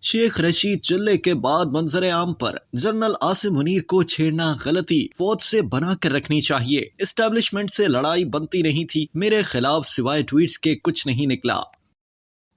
शेख रशीद चिल्ले के बाद मंजर आम पर जनरल आसिम मुनीर को छेड़ना गलती, फौज से बना कर रखनी चाहिए। एस्टेब्लिशमेंट से लड़ाई बनती नहीं थी, मेरे खिलाफ सिवाय ट्वीट्स के कुछ नहीं निकला।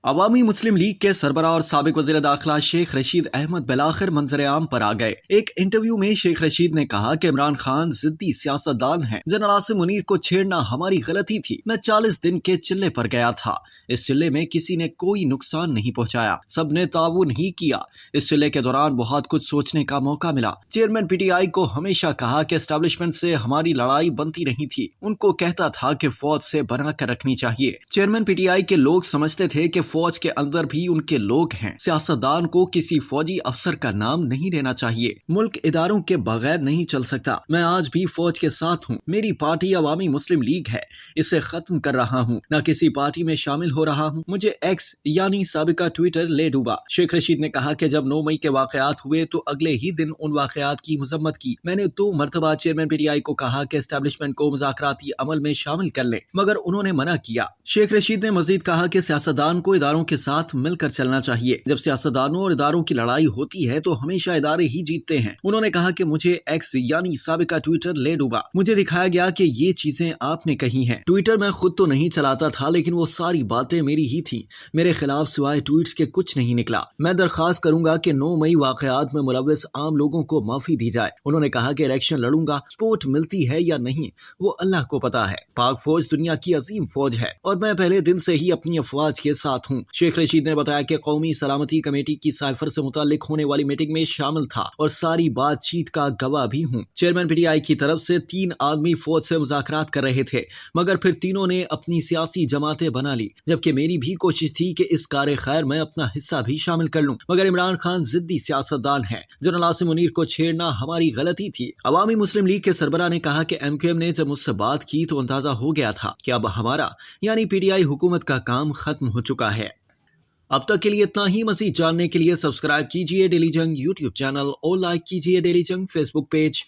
अवामी मुस्लिम लीग के सरबराह और साबिक वज़ीर दाखिला शेख रशीद अहमद बिलाखिर मंजर आम पर आ गए। एक इंटरव्यू में शेख रशीद ने कहा कि इमरान खान जिद्दी सियासतदान है, जनरल आसिम मुनीर को छेड़ना हमारी गलती थी। मैं 40 दिन के चिल्ले पर गया था। इस चिल्ले में किसी ने कोई नुकसान नहीं पहुंचाया, सबने ताउन ही किया। इस चिल्ले के दौरान बहुत कुछ सोचने का मौका मिला। चेयरमैन पीटीआई को हमेशा कहा कि एस्टेब्लिशमेंट से हमारी लड़ाई बनती नहीं थी, उनको कहता था कि फौज से बना कर रखनी चाहिए। चेयरमैन पीटीआई के लोग समझते थे कि फौज के अंदर भी उनके लोग हैं। सियासतदान को किसी फौजी अफसर का नाम नहीं लेना चाहिए। मुल्क इदारों के बगैर नहीं चल सकता। मैं आज भी फौज के साथ हूँ। मेरी पार्टी अवामी मुस्लिम लीग है, इसे खत्म कर रहा हूँ, न किसी पार्टी में शामिल हो रहा हूँ। मुझे एक्स यानी साबिका ट्विटर ले डूबा। शेख रशीद ने कहा कि जब 9 मई के वाकयात हुए तो अगले ही दिन उन वाकयात की मजम्मत की। मैंने 2 मरतबा चेयरमैन पीटीआई को कहा कि एस्टेब्लिशमेंट को मुज़ाकराती अमल में शामिल कर लें, मगर उन्होंने मना किया। शेख रशीद ने मजीद कहा कि सियासतदान को इदारों के साथ मिलकर चलना चाहिए। जब सियासतदानों और इदारों की लड़ाई होती है तो हमेशा इदारे ही जीतते हैं। उन्होंने कहा कि मुझे एक्स यानी साबिका ट्विटर ले डूबा। मुझे दिखाया गया कि ये चीजें आपने कही हैं। ट्विटर मैं खुद तो नहीं चलाता था, लेकिन वो सारी बातें मेरी ही थी। मेरे खिलाफ सिवाय ट्वीट्स के कुछ नहीं निकला। मैं दरखास्त करूंगा कि 9 मई वाकयात में मुलव्वस आम लोगों को माफी दी जाए। उन्होंने कहा कि इलेक्शन लड़ूंगा, सपोर्ट मिलती है या नहीं वो अल्लाह को पता है। पाक फौज दुनिया की अजीम फौज है और मैं पहले दिन से ही अपनी अफवाज के साथ हूँ। शेख रशीद ने बताया कि कौमी सलामती कमेटी की साइफर से मुतालिक होने वाली मीटिंग में शामिल था और सारी बातचीत का गवाह भी हूँ। चेयरमैन पीटीआई की तरफ से 3 आदमी फौज से मुज़ाकरात कर रहे थे, मगर फिर तीनों ने अपनी सियासी जमातें बना ली, जबकि मेरी भी कोशिश थी कि इस कार्य खैर में अपना हिस्सा भी शामिल कर लूं। मगर इमरान खान जिद्दी सियासतदान है, जनरल आसिम मुनीर को छेड़ना हमारी गलती थी। अवामी मुस्लिम लीग के सरबराह ने कहा कि MQM ने जब मुझसे बात की तो अंदाजा हो गया था कि अब हमारा यानी पीटीआई हुकूमत का काम खत्म हो चुका है। अब तक के लिए इतना ही। मज़ीद जानने के लिए सब्सक्राइब कीजिए डेली जंग यूट्यूब चैनल और लाइक कीजिए डेली जंग फेसबुक पेज।